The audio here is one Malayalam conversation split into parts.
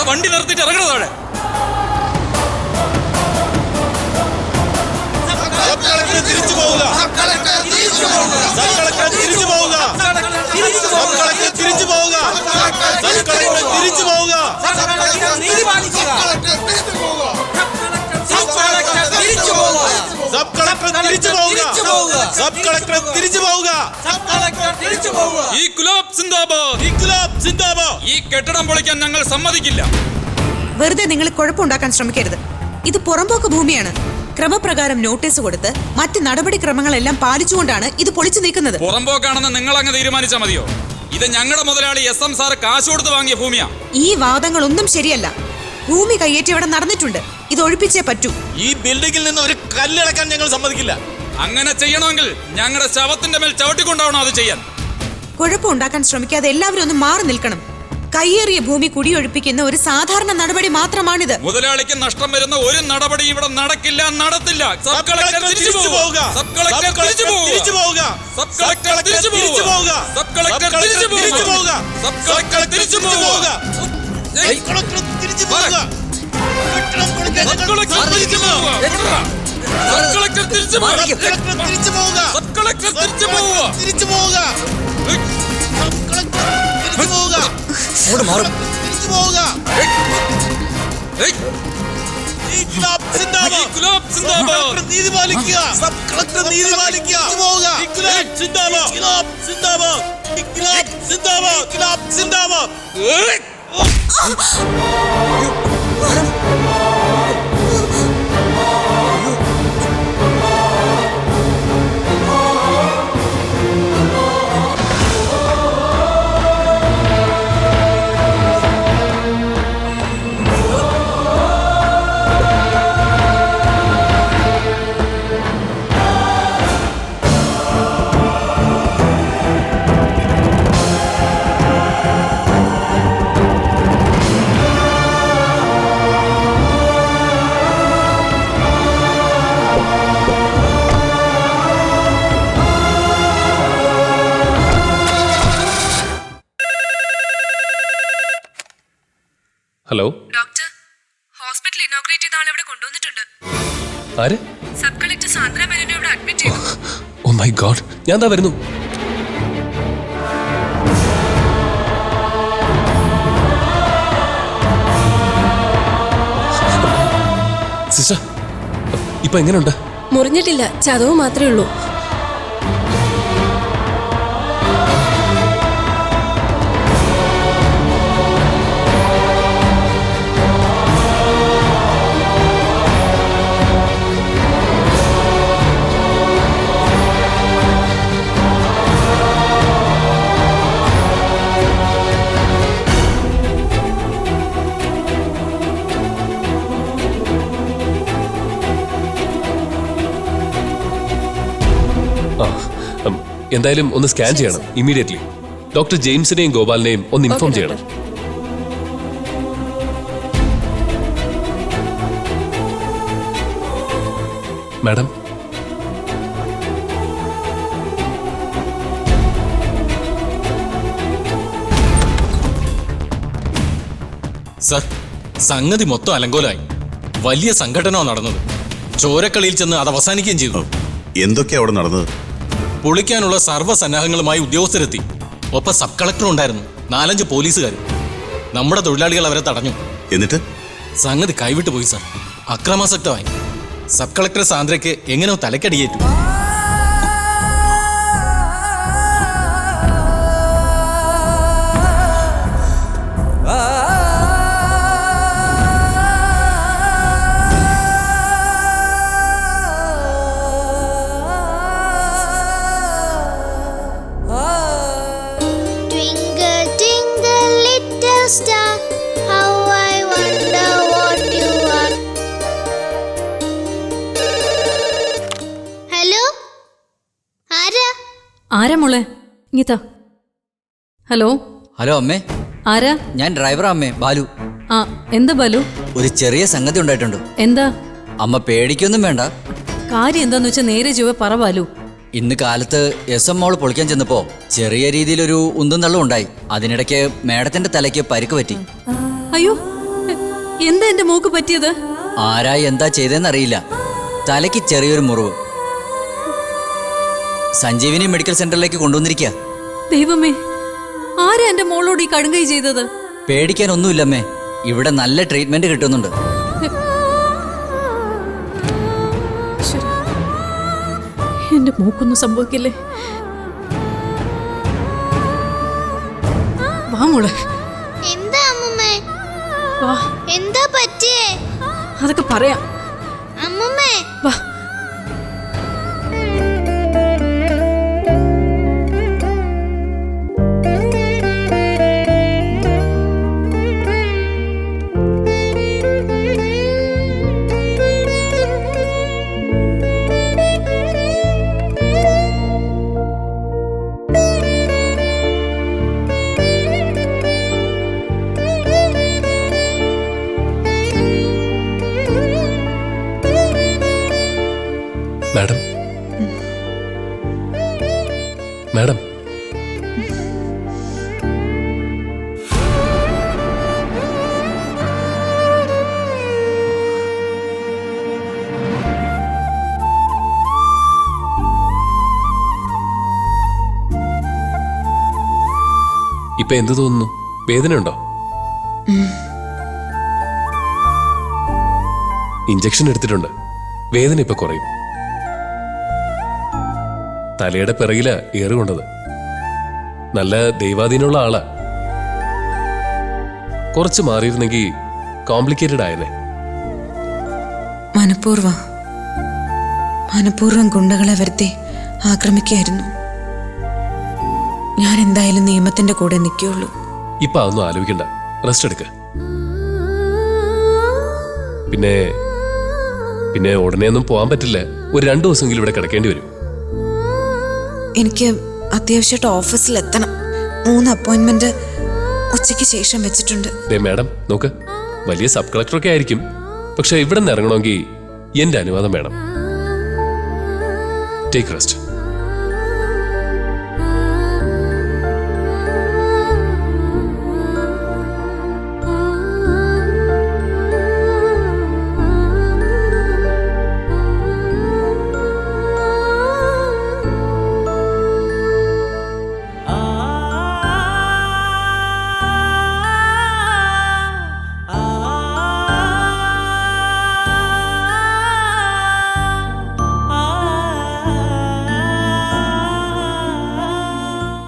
വണ്ടി നിർത്തിയിട്ട് ഇറങ്ങണ താഴെ. തിരിച്ചു പോവുക. തിരിച്ചു പോവുക. തിരിച്ചു പോവുക. തിരിച്ചു പോവുക. സബ് കളക്ടർ തിരിച്ചു പോവുക. സബ് കളക്ടർ തിരിച്ചു പോവുക. ഇൻക്വിലാബ് സിന്ദാബാദ്. ഇൻക്വിലാബ് സിന്ദാബാദ്. ഈ കെട്ടിടം പൊളിക്കാൻ ഞങ്ങൾ സമ്മതിക്കില്ല. വെറുതെ നിങ്ങൾ കുഴപ്പമുണ്ടാക്കാൻ ശ്രമിക്കരുത്. ഇത് പുറമ്പോക്ക് ഭൂമിയാണ്. ക്രമപ്രകാരം നോട്ടീസ് കൊടുത്ത് മറ്റ് നടപടിക്രമങ്ങളെല്ലാം പാലിച്ചുകൊണ്ടാണ് ഇത് പൊളിച്ചു നീക്കുന്നത്. പുറമ്പോക്കാണെന്ന് നിങ്ങൾ അങ്ങ് തീരുമാനിച്ചാൽ മതിയോ? ഇത് ഞങ്ങളുടെ മുതലാളി SM സാർ കാശ് കൊടുത്ത് വാങ്ങിയ ഭൂമിയാ. ഈ വാദങ്ങളൊന്നും ശരിയല്ല. ഭൂമി കയ്യേറ്റി ഇവിടെ നടന്നിട്ടുണ്ട്. ഇത് ഒഴിപ്പിച്ചേ പറ്റൂ. ഈ ബിൽഡിംഗിൽ നിന്ന് ഒരു കല്ലിളക്കാൻ ഞങ്ങൾ സമ്മതിക്കില്ല. അങ്ങനെ ചെയ്യണമെങ്കിൽ ഞങ്ങളുടെ ശവത്തിന്റെ മേൽ ചവിട്ടിക്കൊണ്ടാവണം അത് ചെയ്യാൻ. കുഴപ്പമുണ്ടാക്കാൻ ശ്രമിക്കാതെ എല്ലാവരും ഒന്ന് മാറി നിൽക്കണം. കയ്യേറിയ ഭൂമി കുടിയൊഴിപ്പിക്കുന്ന ഒരു സാധാരണ നടപടി മാത്രമാണിത്. മുതലാളിക്ക് നഷ്ടം വരുന്ന ഒരു നടപടി ഇവിടെ നടക്കില്ല, നടത്തില്ല. സബ് കളക്ടർ തിരിച്ചു പോവുക. സബ് കളക്ടർ തിരിച്ചു പോവുക. സബ് കളക്ടർ തിരിച്ചു പോവുക. സബ് കളക്ടർ തിരിച്ചു പോവുക. സബ് കളക്ടർ തിരിച്ചു പോവുക. സബ് കളക്ടർ തിരിച്ചു പോവുക. സബ് കളക്ടർ തിരിച്ചു പോവുക. സബ് കളക്ടർ തിരിച്ചു പോവുക. തിരിച്ചു പോവുക. സബ് കളക്ടർ തിരിച്ചു പോവുക. തിരിച്ചു പോവുക. സബ് കളക്ടർ തിരിച്ചു പോവുക. അങ്ങോട്ട് മാറും. തിരിച്ചു പോവുക. ഇൻക്വിലാബ് സിന്ദാബാദ്. ഇൻക്വിലാബ് സിന്ദാബാദ്. നീതി പാലിക്കുക. സബ് കളക്ടർ നീതി പാലിക്കുക. പോവുക. ഇൻക്വിലാബ് സിന്ദാബാദ്. ഇൻക്വിലാബ് സിന്ദാബാദ്. ഇൻക്വിലാബ് സിന്ദാബാദ്. ഇൻക്വിലാബ് സിന്ദാബാദ്. ഹലോ ഡോക്ടർ, ഹോസ്പിറ്റൽ ഇനോഗ്രേറ്റ് ചെയ്ത ആളെ ഇവിടെ കൊണ്ടുവന്നിട്ടുണ്ട്. ആര്? സബ് കളക്ടർ സാന്ദ്ര മേനോനെ ഇവിടെ അഡ്മിറ്റ് ചെയ്തു. ഓ മൈ ഗോഡ്, ഞാൻ ദാ വരുന്നു. സിസ്റ്റർ, ഇപ്പൊ എങ്ങനെയുണ്ട്? മുറിഞ്ഞിട്ടില്ല, ചതവ് മാത്രമേ ഉള്ളൂ. എന്തായാലും ഒന്ന് സ്കാൻ ചെയ്യണം ഇമ്മീഡിയറ്റ്ലി. ഡോക്ടർ ജെയിംസിനെയും ഗോപാലിനെയും ഒന്ന് ഇൻഫോം ചെയ്യണം. മാഡം, സർ, സംഗതി മൊത്തം അലങ്കോലായി. വലിയ സംഘടന നടന്നത്. ചോരക്കളിയിൽ ചെന്ന് അത് അവസാനിക്കുകയും ചെയ്തു. എന്തൊക്കെയാ അവിടെ നടന്നത്? പൊളിക്കാനുള്ള സർവ്വസന്നാഹങ്ങളുമായി ഉദ്യോഗസ്ഥരെത്തി. ഒപ്പം സബ് കളക്ടർ ഉണ്ടായിരുന്നു, 4-5 പോലീസുകാർ. നമ്മുടെ തൊഴിലാളികൾ അവരെ തടഞ്ഞു. എന്നിട്ട് സംഗതി കൈവിട്ടു പോയി സർ. അക്രമാസക്തമായി. സബ് കളക്ടർ സാന്ദ്രയ്ക്ക് എങ്ങനെയോ തലക്കടിയേറ്റു. ആരാ മോളെ? ഇങ്ങത്താ. ഹലോ. ഹലോ അമ്മേ. ആരാ? ഞാൻ ഡ്രൈവറാ അമ്മേ, ബാലു. ആ, എന്താ ബാലു? ഒരു ചെറിയ സംഗതി ഉണ്ടായിട്ടുണ്ട്. എന്താ? അമ്മ പേടിക്കൊന്നും വേണ്ട. കാര്യം എന്താന്ന് വെച്ചാൽ നേരെ ചൊവ്വേ പറ ബാലു. ഇന്ന് കാലത്ത് SM മോൾ പൊളിക്കാൻ ചെന്നപ്പോ ചെറിയ രീതിയിലൊരു ഉന്തും തള്ളും ഉണ്ടായി. അതിനിടയ്ക്ക് മേഡത്തിന്റെ തലയ്ക്ക് പരിക്ക് പറ്റി. അയ്യോ, എന്താ എന്റെ മൂക്ക് പറ്റിയത്? ആരായി എന്താ ചെയ്തതെന്നറിയില്ല. തലയ്ക്ക് ചെറിയൊരു മുറിവ്. സഞ്ജീവിനി മെഡിക്കൽ സെന്ററിലേക്ക് കൊണ്ടുവന്നിരിക്കുക. ദൈവമേ, ആരാ എന്റെ മോളോട് ഈ കടുങ്കൈ ചെയ്തത്? പേടിക്കാനൊന്നുമില്ലമ്മേ, ഇവിടെ നല്ല ട്രീറ്റ്മെന്റ് കിട്ടുന്നുണ്ട്. എന്റെ മൂക്കൊന്നും സംഭവിക്കില്ലേ? വാ മോളെ. എന്താ അമ്മുമ്മേ? വാ, എന്താ പറ്റിയേ? അതൊക്കെ പറയാം. അമ്മുമ്മേ, വാ. മാഡം, മാഡം, ഇപ്പൊ എന്ത് തോന്നുന്നു? വേദനയുണ്ടോ? ഇഞ്ചക്ഷൻ എടുത്തിട്ടുണ്ട്. വേദന ഇപ്പൊ കുറയും. തലയുടെ പിറകില ഏറുകൊണ്ടത്. നല്ല ദൈവാധീനമുള്ള ആളാ. കുറച്ച് മാറിയിരുന്നെങ്കിൽ കോംപ്ലിക്കേറ്റഡ് ആയനെ. മനഃപൂർവ്വം ഗുണ്ടകളെ വരുത്തി ആക്രമിക്കായിരുന്നു. ഞാൻ എന്തായാലും നിയമത്തിന്റെ കൂടെ നിൽക്കുള്ളൂ. ഇപ്പൊ അതൊന്നും ആലോചിക്കണ്ട. റെസ്റ്റ് എടുക്ക. പിന്നെ ഉടനെ ഒന്നും പോകാൻ പറ്റില്ല. ഒരു 2 ദിവസമെങ്കിലും ഇവിടെ കിടക്കേണ്ടി വരും. എനിക്ക് അത്യാവശ്യമായിട്ട് ഓഫീസിൽ എത്തണം. 3 അപ്പോയിന്റ്മെന്റ് ഉച്ചയ്ക്ക് ശേഷം വെച്ചിട്ടുണ്ട്. മാഡം നോക്ക്, വലിയ സബ് കളക്ടറൊക്കെ ആയിരിക്കും. പക്ഷെ ഇവിടെ നിന്ന് ഇറങ്ങണമെങ്കിൽ എന്റെ അനുവാദം വേണം. Take rest.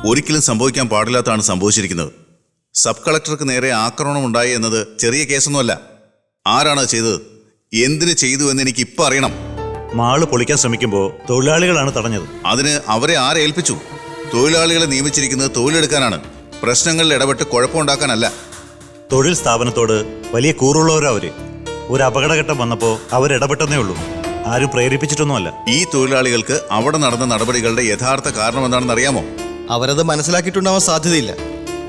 ഒരിക്കലും സംഭവിക്കാൻ പാടില്ലാത്തതാണ് സംഭവിച്ചിരിക്കുന്നത്. സബ് കളക്ടർക്ക് നേരെ ആക്രമണം ഉണ്ടായി എന്നത് ചെറിയ കേസൊന്നുമല്ല. ആരാണ് ചെയ്തത്, എന്തിന് ചെയ്തു എന്ന് എനിക്ക് ഇപ്പം അറിയണം. മാള് പൊളിക്കാൻ ശ്രമിക്കുമ്പോൾ തൊഴിലാളികളാണ് തടഞ്ഞത്. അതിന് അവരെ ആരെ ഏൽപ്പിച്ചു? തൊഴിലാളികളെ നിയമിച്ചിരിക്കുന്നത് തൊഴിലെടുക്കാനാണ്, പ്രശ്നങ്ങളിൽ ഇടപെട്ട് കുഴപ്പമുണ്ടാക്കാനല്ല. തൊഴിൽ സ്ഥാപനത്തോട് വലിയ കൂറുള്ളവരാ അവര്. ഒരു അപകടഘട്ടം വന്നപ്പോൾ അവരിടപെട്ടെന്നേ ഉള്ളൂ. ആരും പ്രേരിപ്പിച്ചിട്ടൊന്നുമല്ല. ഈ തൊഴിലാളികൾക്ക് അവിടെ നടന്ന നടപടികളുടെ യഥാർത്ഥ കാരണം എന്താണെന്ന് അറിയാമോ? അവരത് മനസ്സിലാക്കിയിട്ടുണ്ടാവാൻ സാധ്യതയില്ല.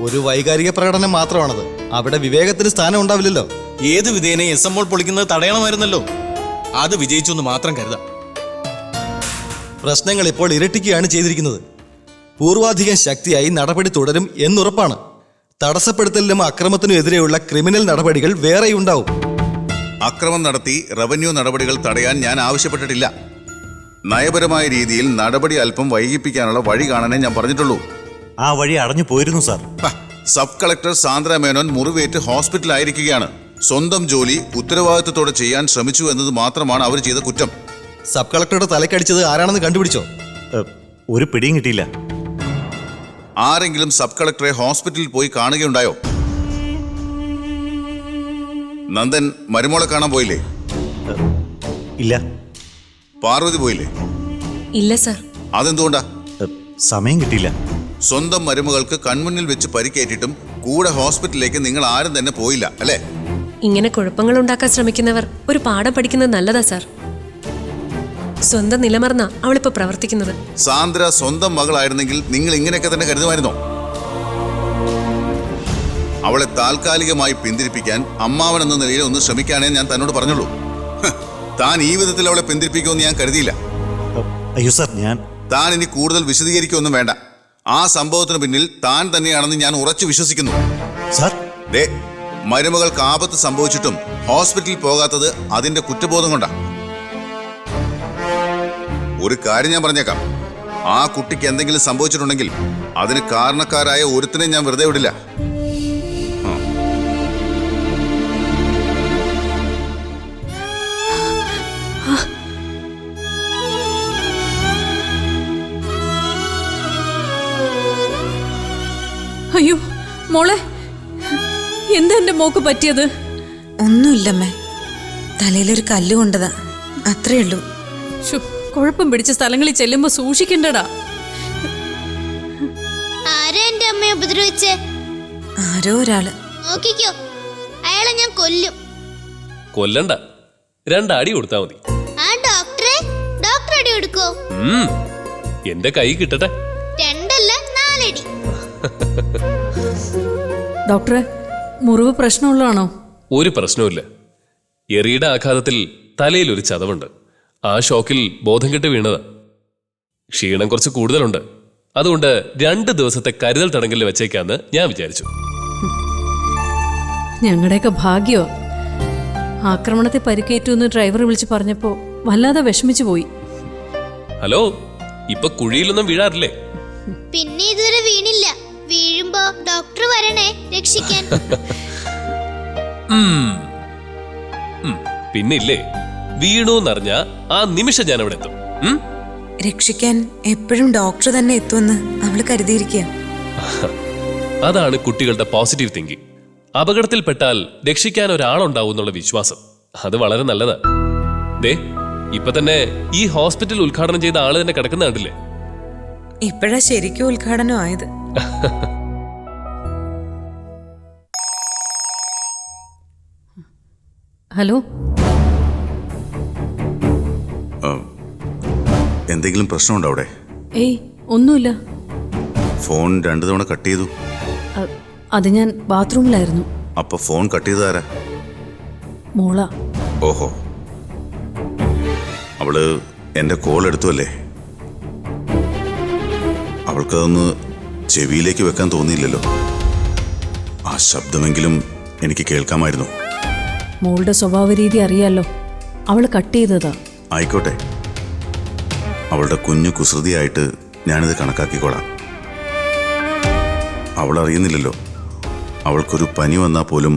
ഒരു വൈകാരിക പ്രകടനം മാത്രമാണത്. അവിടെ വിവേകത്തിന് സ്ഥാനം ഉണ്ടാവില്ലല്ലോ. ഏത് വിധേനെ SM മോൾ പൊളിക്കുന്നത് തടയണമായിരുന്നല്ലോ. അത് വിജയിച്ചു എന്ന് മാത്രം കരുതാം. പ്രശ്നങ്ങൾ ഇപ്പോൾ ഇരട്ടിക്കുകയാണ് ചെയ്തിരിക്കുന്നത്. പൂർവാധികം ശക്തിയായി നടപടി തുടരും എന്നുറപ്പാണ്. തടസ്സപ്പെടുത്തലിനും അക്രമത്തിനും എതിരെയുള്ള ക്രിമിനൽ നടപടികൾ വേറെയുണ്ടാവും. അക്രമം നടത്തി റവന്യൂ നടപടികൾ തടയാൻ ഞാൻ ആവശ്യപ്പെട്ടിട്ടില്ല. നയപരമായ രീതിയിൽ നടപടി അല്പം വൈകിപ്പിക്കാനുള്ള വഴി കാണാനേ ഞാൻ പറഞ്ഞിട്ടുള്ളൂ. ആ വഴി അടഞ്ഞു പോയിരുന്നു സാർ. സബ് കളക്ടർ സാന്ദ്ര മേനോൻ മുറിവേറ്റ് ഹോസ്പിറ്റലായിരിക്കുകയാണ്. സ്വന്തം ജോലി ഉത്തരവാദിത്വത്തോടെ ചെയ്യാൻ ശ്രമിച്ചു എന്നത് മാത്രമാണ് അവർ ചെയ്ത കുറ്റം. സബ് കളക്ടറുടെ തലക്കടിച്ചത് ആരാണെന്ന് കണ്ടുപിടിച്ചോ? ഒരു പിടിയും കിട്ടിയില്ല. ആരെങ്കിലും സബ് കളക്ടറെ ഹോസ്പിറ്റലിൽ പോയി കാണുകയുണ്ടായോ? നന്ദൻ മരുമോളെ കാണാൻ പോയില്ലേ? ഇല്ല. പാർവതി പോയില്ലേ? ഇല്ല സർ. അതെന്തുകൊണ്ടാ? സമയം കിട്ടിയില്ല. സ്വന്തം മരുമകൾക്ക് കൺമുന്നിൽ വെച്ച് പരിക്കേറ്റിട്ടും കൂടെ ഹോസ്പിറ്റലിലേക്ക് നിങ്ങൾ ആരും തന്നെ പോയില്ല അല്ലേ? ഇങ്ങനെ കുഴപ്പങ്ങൾ ഉണ്ടാക്കാൻ ശ്രമിക്കുന്നവർ ഒരു പാഠം പഠിക്കുന്നത് നല്ലതാ സർ. സ്വന്തം നിലമറന്ന അവളിപ്പോ പ്രവർത്തിക്കുന്നത്. സാന്ദ്ര സ്വന്തം മകളായിരുന്നെങ്കിൽ നിങ്ങൾ ഇങ്ങനെയൊക്കെ തന്നെ കരുതുമായിരുന്നോ? അവളെ താൽക്കാലികമായി പിന്തിരിപ്പിക്കാൻ അമ്മാവൻ എന്ന നിലയിൽ ഒന്ന് ശ്രമിക്കാനേ ഞാൻ തന്നോട് പറഞ്ഞുള്ളൂ. താൻ ഈ വിധത്തിൽ അവളെ പിന്തിരിപ്പിക്കുമെന്ന് ഞാൻ കരുതിയില്ല. അയ്യോ സാർ, താൻ ഇനി കൂടുതൽ വിശദീകരിക്കൊന്നും വേണ്ട. ആ സംഭവത്തിന് പിന്നിൽ താൻ തന്നെയാണെന്ന് ഞാൻ ഉറച്ചു വിശ്വസിക്കുന്നു. സാർ, ദേ, മരുമകൾക്ക് ആപത്ത് സംഭവിച്ചിട്ടും ഹോസ്പിറ്റലിൽ പോകാത്തത് അതിന്റെ കുറ്റബോധം കൊണ്ടാ. ഒരു കാര്യം ഞാൻ പറഞ്ഞേക്കാം, ആ കുട്ടിക്ക് എന്തെങ്കിലും സംഭവിച്ചിട്ടുണ്ടെങ്കിൽ അതിന് കാരണക്കാരായ ഒരുത്തിനെ ഞാൻ വെറുതെ വിടില്ല. അയ്യോ മോളെ, എന്താ എന്റെ മോക്ക് പറ്റിയത്? ഒന്നുമില്ലമ്മേ, തലയിലൊരു കല്ല് കൊണ്ടതാ, അത്രേ ഉള്ളൂ. കുഴപ്പം പിടിച്ച സ്ഥലങ്ങളിൽ ചെല്ലുമ്പോ സൂക്ഷിക്കണ്ടടാ. ആരാ എന്റെ അമ്മയെ ഉപദ്രവിച്ചേ? ആരോ ഒരാള്. നോക്കിക്കോ, അയാളെ ഞാൻ കൊല്ലും. കൊല്ലണ്ട, 2 അടി കൊടുത്താ മതി. ആ ഡോക്ടർ അടി കൊടുക്കോ? എന്റെ കൈ കിട്ടട്ടെ. 2 അല്ല 4 അടി. ഡോക്ടറെ, മുറിവ് പ്രശ്നമുള്ളതാണോ? ഒരു പ്രശ്നവുമില്ല. എറിയുടെ ആഘാതത്തിൽ തലയിൽ ഒരു ചതവുണ്ട്. ആ ഷോക്കിൽ ബോധം കെട്ട് വീണതാ. ക്ഷീണം കുറച്ച് കൂടുതലുണ്ട്. അതുകൊണ്ട് 2 ദിവസത്തെ കരുതൽ തടങ്കലിൽ വെച്ചേക്കാന്ന് ഞാൻ വിചാരിച്ചു. ഞങ്ങളുടെയൊക്കെ ഭാഗ്യോ. ആക്രമണത്തെ പരിക്കേറ്റു എന്ന് ഡ്രൈവർ വിളിച്ച് പറഞ്ഞപ്പോ വല്ലാതെ വിഷമിച്ചു പോയി. ഹലോ, ഇപ്പൊ കുഴിയിലൊന്നും വീഴാറില്ലേ? പിന്നെ ഇതുവരെ വീണില്ല. വീഴുമ്പോ ഡോക്ടർ വരണേ രക്ഷിക്കാൻ. പിന്നില്ലേ, വീണൂന്നറിഞ്ഞ ആ നിമിഷം ഞാൻ അവിടെ എത്തും. രക്ഷിക്കാൻ എപ്പോഴും ഡോക്ടർ തന്നെ എത്തുമെന്ന് അവള് കരുതിയിരിക്കുക. അതാണ് കുട്ടികളുടെ പോസിറ്റീവ് തിങ്കിങ്. അപകടത്തിൽപ്പെട്ടാൽ രക്ഷിക്കാൻ ഒരാളുണ്ടാവും എന്നുള്ള വിശ്വാസം, അത് വളരെ നല്ലതാ. ദേ, ഇപ്പൊ തന്നെ ഈ ഹോസ്പിറ്റൽ ഉദ്ഘാടനം ചെയ്ത ആള് തന്നെ കിടക്കുന്ന കണ്ടില്ലേ? ഇപ്പോഴാ ശരിക്കും ഉദ്ഘാടനം ആയത്. ഹലോ, എന്തെങ്കിലും പ്രശ്നമുണ്ടോ അവിടെ? ഏയ് ഒന്നുമില്ല. ഫോൺ 2 തവണ കട്ട് ചെയ്തു. അത് ഞാൻ ബാത്റൂമിലായിരുന്നു. അപ്പൊ ഫോൺ കട്ട് ചെയ്താരാ? മോള. ഓഹോ, അവള് എന്റെ കോൾ എടുത്തു അല്ലേ? അവൾക്കതൊന്ന് ചെവിയിലേക്ക് വെക്കാൻ തോന്നിയില്ലല്ലോ. ആ ശബ്ദമെങ്കിലും എനിക്ക് കേൾക്കാമായിരുന്നു. മോളുടെ സ്വഭാവ രീതി അറിയാലോ, അവള് കട്ട് ചെയ്തതാ. ആയിക്കോട്ടെ, അവളുടെ കുഞ്ഞു കുസൃതിയായിട്ട് ഞാനിത് കണക്കാക്കിക്കോളാം. അവൾ അറിയുന്നില്ലല്ലോ അവൾക്കൊരു പനി വന്നാൽ പോലും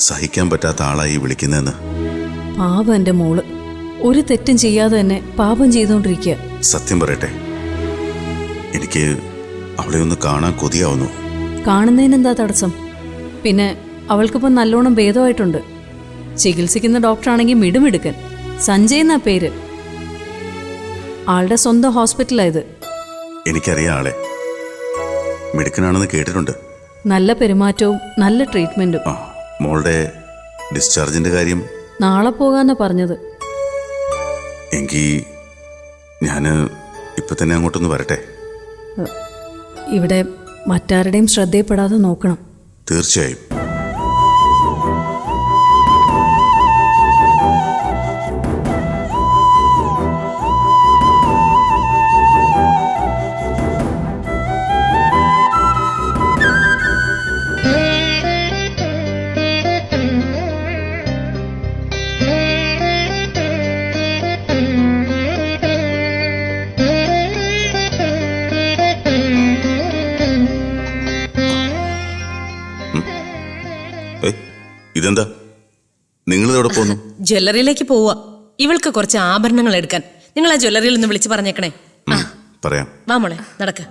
സഹിക്കാൻ പറ്റാത്ത ആളായി വിളിക്കുന്നതെന്ന്. പാപം എന്റെ മോള് ഒരു തെറ്റും ചെയ്യാതെ തന്നെ പാപം ചെയ്തോണ്ടിരിക്കുക. സത്യം പറയട്ടെ, എനിക്ക് അവളെ ഒന്ന് കാണാൻ കൊതിയാവുന്നു. കാണുന്നതിനെന്താ തടസ്സം? പിന്നെ അവൾക്കിപ്പം നല്ലോണം ഭേദമായിട്ടുണ്ട്. ചികിത്സിക്കുന്ന ഡോക്ടറാണെങ്കിൽ മിടുമിടുക്കൻ, സഞ്ജയ് എന്നാ പേര്. ആളുടെ സ്വന്തം ഹോസ്പിറ്റലായത്. എനിക്കറിയാം ആളെ, മിടുക്കനാണെന്ന് കേട്ടിട്ടുണ്ട്. നല്ല പെരുമാറ്റവും നല്ല ട്രീറ്റ്മെന്റും. ആ, മോളുടെ ഡിസ്ചാർജിന്റെ കാര്യം? നാളെ പോകാന്നാ പറഞ്ഞത്. എങ്കിൽ ഞാൻ ഇപ്പൊ തന്നെ അങ്ങോട്ടൊന്ന് വരട്ടെ? ഇവിടെ മറ്റാരുടെയും ശ്രദ്ധയപ്പെടാതെ നോക്കണം. തീർച്ചയായും. ഇതെന്താ, നിങ്ങളിതെവിടെ പോന്നു? ജ്വല്ലറിയിലേക്ക് പോവാ. ഇവൾക്ക് കുറച്ച് ആഭരണങ്ങൾ എടുക്കാൻ. നിങ്ങൾ ആ ജ്വല്ലറിയിൽ നിന്ന് വിളിച്ച് പറഞ്ഞേക്കണേ. പറയാം. വാ മോളെ, നടക്ക.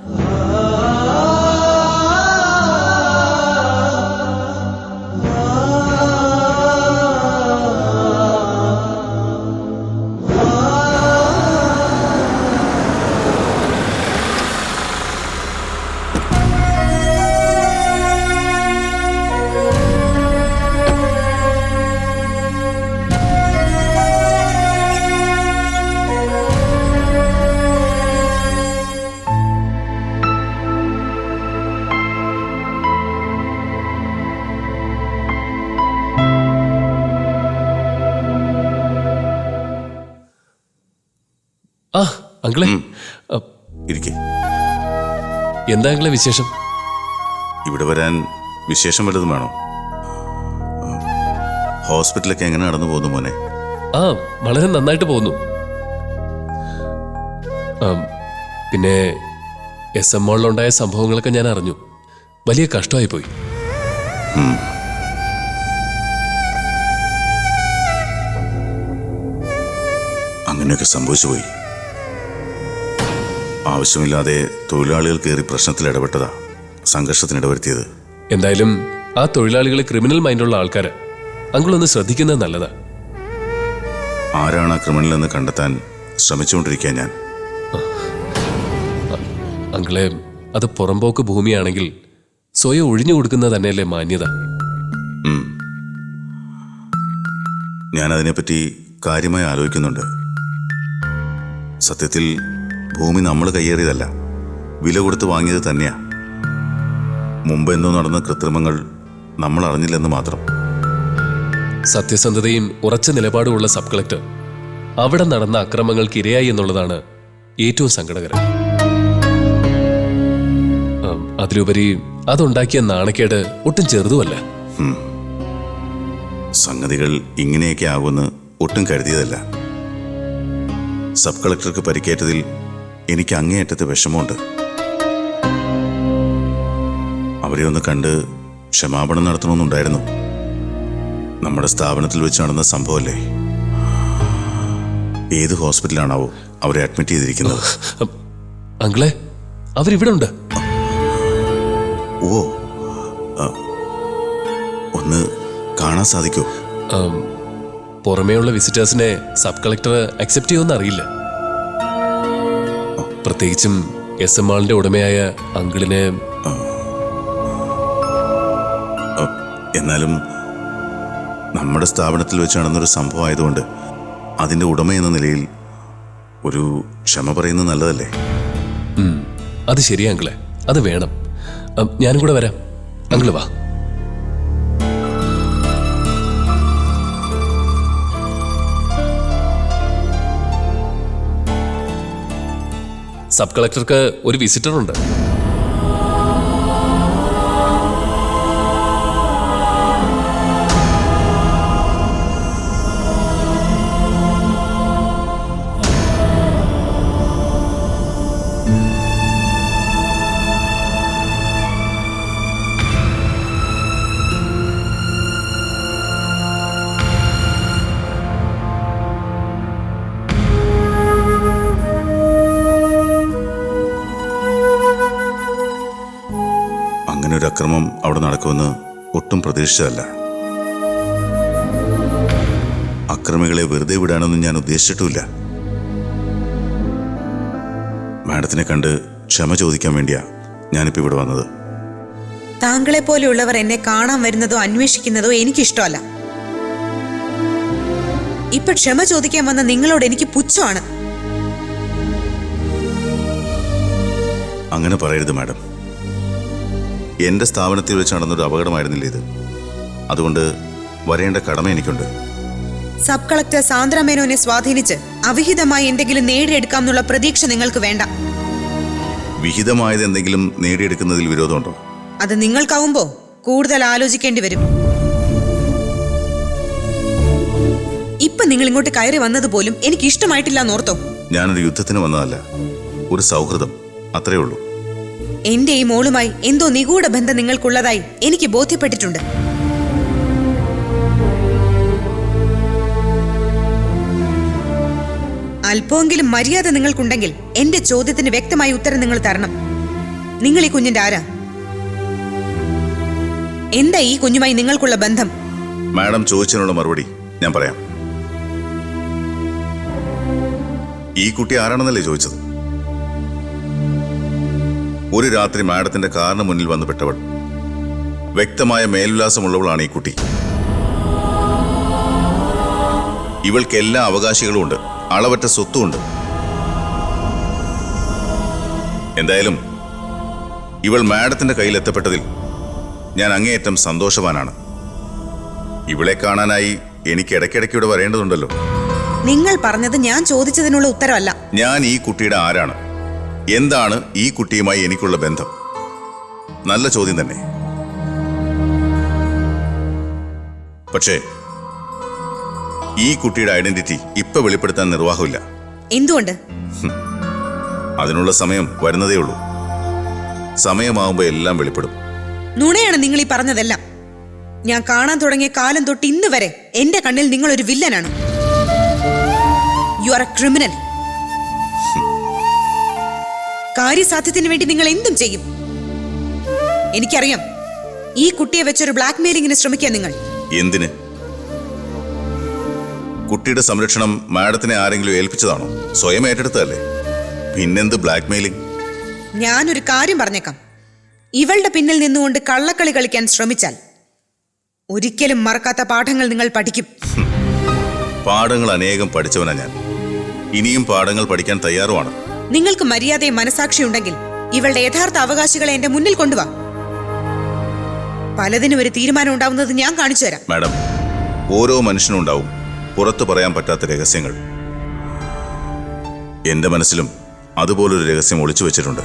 ആ അങ്കിളെ, ഇരിക്കെ. എന്താ അങ്കിളെ വിശേഷം? ഇവിടെ വരാൻ വിശേഷം വല്ലതും വേണോ? ഹോസ്പിറ്റലൊക്കെ എങ്ങനെ നടന്നു പോകുന്നു മോനെ? ആ, വളരെ നന്നായിട്ട് പോകുന്നു. പിന്നെ SM മോളിലുണ്ടായ സംഭവങ്ങളൊക്കെ ഞാൻ അറിഞ്ഞു. വലിയ കഷ്ടമായി പോയി. അങ്ങനെയൊക്കെ സംഭവിച്ചു പോയി. ആവശ്യമില്ലാതെ തൊഴിലാളികൾ കയറി പ്രശ്നത്തിൽ ഇടപെട്ടതാ സംഘർഷത്തിനിടവരുത്തിയത്. എന്തായാലും ആ തൊഴിലാളികൾ ക്രിമിനൽ മൈൻഡുള്ള ആൾക്കാര്. അങ്കിളൊന്ന് ശ്രദ്ധിക്കുന്നത് നല്ലതാ. ആരാണ് ആ ക്രിമിനൽ എന്ന് കണ്ടെത്താൻ ശ്രമിച്ചുകൊണ്ടിരിക്കുക ഞാൻ. അങ്കിളെ, അത് പുറമ്പോക്ക് ഭൂമിയാണെങ്കിൽ സ്വയം ഒഴിഞ്ഞു കൊടുക്കുന്നത് തന്നെയല്ലേ മാന്യത? ഞാൻ അതിനെപ്പറ്റി കാര്യമായി ആലോചിക്കുന്നുണ്ട്. സത്യത്തിൽ ഭൂമി നമ്മൾ കയ്യേറിയതല്ല, വില കൊടുത്ത് വാങ്ങിയത് തന്നെയാ. മുമ്പ് എന്തോ നടന്ന കൃത്രിമങ്ങൾ നമ്മൾ അറിഞ്ഞില്ലെന്ന് മാത്രം. സത്യസന്ധതയും ഉറച്ച നിലപാടുമുള്ള സബ് കളക്ടർ അവിടെ നടന്ന അക്രമങ്ങൾക്ക് ഇരയായി എന്നുള്ളതാണ് ഏറ്റവും സങ്കടകരം. അതിലുപരി അതുണ്ടാക്കിയ നാണക്കേട് ഒട്ടും ചെറുതുമല്ല. സംഗതികൾ ഇങ്ങനെയൊക്കെ ആകുമെന്ന് ഒട്ടും കരുതിയതല്ല. സബ് കളക്ടർക്ക് പരിക്കേറ്റതിൽ എനിക്ക് അങ്ങേയറ്റത്തെ വിഷമമുണ്ട്. അവരെ ഒന്ന് കണ്ട് ക്ഷമാപണം നടത്തണമെന്നുണ്ടായിരുന്നു. നമ്മുടെ സ്ഥാപനത്തിൽ വെച്ച് നടന്ന സംഭവമല്ലേ. ഏത് ഹോസ്പിറ്റലാണാവോ അവരെ അഡ്മിറ്റ് ചെയ്തിരിക്കുന്നത്? അങ്കിളെ, അവരിവിടെ ഉണ്ട്. ഓ, ഒന്ന് കാണാൻ സാധിക്കോ? പുറമേയുള്ള വിസിറ്റേഴ്സിനെ സബ് കളക്ടർ അക്സെപ്റ്റ് ചെയ്യുമെന്ന് അറിയില്ല. പ്രത്യേകിച്ചും SM മാളിന്റെ ഉടമയായ അങ്കിളിനെ. എന്നാലും നമ്മുടെ സ്ഥാപനത്തിൽ വെച്ച് നടന്നൊരു സംഭവം ആയതുകൊണ്ട് അതിൻ്റെ ഉടമ എന്ന നിലയിൽ ഒരു ക്ഷമ പറയുന്നത് നല്ലതല്ലേ? അത് ശരിയാ അങ്കിളെ, അത് വേണം. ഞാനും കൂടെ വരാം. അങ്കിള് വാ. സബ് കളക്ടർക്ക് ഒരു വിസിറ്റർ ഉണ്ട്. ഒരു അക്രമം അവിടെ നടക്കുമെന്ന് ഒട്ടും പ്രതീക്ഷിച്ചതല്ല. അക്രമികളെ വെറുതെ വിടാനൊന്നും ഞാൻ ഉദ്ദേശിച്ചിട്ടുമില്ല. മാഡത്തിനെ കണ്ട് ക്ഷമ ചോദിക്കാൻ വേണ്ടിയാ ഞാനിപ്പോൾ ഇവിടെ വന്നത്. താങ്കളെ പോലെയുള്ളവർ എന്നെ കാണാൻ വരുന്നതോ അന്വേഷിക്കുന്നതോ എനിക്കിഷ്ടമല്ല. ഇപ്പൊ ക്ഷമ ചോദിക്കാൻ വന്ന നിങ്ങളോട് എനിക്ക് പുച്ഛമാണ്. അങ്ങനെ പറയരുത് മാഡം. എന്റെ സ്ഥാപനത്തിൽ വെച്ച് നടന്നൊരു അപകടമായിരുന്നില്ല ഇത്. അതുകൊണ്ട് വരേണ്ട കടമ എനിക്കുണ്ട്. സബ് കളക്ടർ സാന്ദ്ര മേനോനെ സ്വാധീനിച്ച് അവിഹിതമായി എന്തെങ്കിലും നേടിയെടുക്കാം എന്നുള്ള പ്രതീക്ഷ നിങ്ങൾക്ക് വേണ്ട. വിഹിതമായത് എന്തെങ്കിലും നേടിയെടുക്കുന്നതിൽ വിരോധമുണ്ടോ? അത് നിങ്ങൾക്കാവുമ്പോ കൂടുതൽ ആലോചിക്കേണ്ടി വരും. ഇപ്പൊ നിങ്ങൾ ഇങ്ങോട്ട് കയറി വന്നത് പോലും എനിക്ക് ഇഷ്ടമായിട്ടില്ല എന്നോർത്തോ? ഞാനൊരു യുദ്ധത്തിന് വന്നതല്ല, ഒരു സൗഹൃദം, അത്രേ ഉള്ളൂ. എന്റെ ഈ മോളുമായി എന്തോ നിഗൂഢ ബന്ധം നിങ്ങൾക്കുള്ളതായി എനിക്ക് ബോധ്യപ്പെട്ടിട്ടുണ്ട്. അല്പമെങ്കിലും മര്യാദ നിങ്ങൾക്കുണ്ടെങ്കിൽ എന്റെ ചോദ്യത്തിന് വ്യക്തമായ ഉത്തരം നിങ്ങൾ തരണം. നിങ്ങൾ ഈ കുഞ്ഞിന്റെ ആരാ? എന്താ ഈ കുഞ്ഞുമായി നിങ്ങൾക്കുള്ള ബന്ധം? മാഡം ചോദിച്ചതിനുള്ള മറുപടി ഞാൻ പറയാം. ഈ കുട്ടി ആരാണെന്നല്ലേ ചോദിച്ചത്? ഒരു രാത്രി മാഡത്തിന്റെ കാറിന് മുന്നിൽ വന്ന് പെട്ടവൾ. വ്യക്തമായ മേൽവിലാസമുള്ളവളാണ് ഈ കുട്ടി. ഇവൾക്ക് എല്ലാ അവകാശികളും ഉണ്ട്, അളവറ്റ സ്വത്തുമുണ്ട്. എന്തായാലും ഇവൾ മാഡത്തിന്റെ കയ്യിൽ എത്തപ്പെട്ടതിൽ ഞാൻ അങ്ങേയറ്റം സന്തോഷവാനാണ്. ഇവളെ കാണാനായി എനിക്ക് ഇടയ്ക്കിടയ്ക്ക് ഇവിടെ വരേണ്ടതുണ്ടല്ലോ. നിങ്ങൾ പറഞ്ഞത് ഞാൻ ചോദിച്ചതിനുള്ള ഉത്തരവല്ല. ഞാൻ ഈ കുട്ടിയുടെ ആരാണ്, എന്താണ് ഈ കുട്ടിയുമായി എനിക്കുള്ള ബന്ധം? നല്ല ചോദ്യം തന്നെ. പക്ഷേ ഈ കുട്ടിയുടെ ഐഡന്റിറ്റി ഇപ്പൊ വെളിപ്പെടുത്താൻ നിർവാഹമില്ല. എന്തുകൊണ്ട്? അതിനുള്ള സമയം വരുന്നതേ ഉള്ളൂ. സമയമാവുമ്പോ എല്ലാം വെളിപ്പെടും. നുണയാണ് നിങ്ങൾ ഈ പറഞ്ഞതെല്ലാം. ഞാൻ കാണാൻ തുടങ്ങിയ കാലം തൊട്ട് ഇന്ന് വരെ എന്റെ കണ്ണിൽ നിങ്ങൾ ഒരു വില്ലനാണ്. You are a criminal. കാര്യസാധ്യത്തിന് വേണ്ടി നിങ്ങൾ എന്തും ചെയ്യും. എനിക്കറിയാം. ഈ കുട്ടിയെ വെച്ചൊരു ബ്ലാക്ക് മെയിലിങ്ങിന് ശ്രമിക്കുക നിങ്ങൾ. എന്തിന്? കുട്ടിയുടെ സംരക്ഷണം മാഡത്തിനെ ആരെങ്കിലും ഏൽപ്പിച്ചതാണോ? സ്വയം ഏറ്റെടുത്തതല്ലേ? പിന്നെന്ത് ബ്ലാക്ക് മെയിലിംഗ്? ഞാനൊരു കാര്യം പറഞ്ഞേക്കാം. ഇവളുടെ പിന്നിൽ നിന്നുകൊണ്ട് കള്ളക്കളി കളിക്കാൻ ശ്രമിച്ചാൽ ഒരിക്കലും മറക്കാത്ത പാഠങ്ങൾ നിങ്ങൾ പഠിക്കും. പാഠങ്ങൾ അനേകം പഠിച്ചവനാ ഞാൻ. ഇനിയും പാഠങ്ങൾ പഠിക്കാൻ തയ്യാറുമാണ്. നിങ്ങൾക്ക് മര്യാദയും മനസാക്ഷിയുണ്ടെങ്കിൽ ഇവളുടെ യഥാർത്ഥ അവകാശികളെ എന്റെ മുന്നിൽ കൊണ്ടുവാ. പലതിനും ഒരു തീരുമാനം ഉണ്ടാവുന്നത് ഞാൻ കാണിച്ചു തരാം. മാഡം, ഓരോ മനുഷ്യനും ഉണ്ടാവും പുറത്തു പറയാൻ പറ്റാത്ത രഹസ്യങ്ങൾ. എന്റെ മനസ്സിലും അതുപോലൊരു രഹസ്യം ഒളിച്ചു വെച്ചിട്ടുണ്ട്.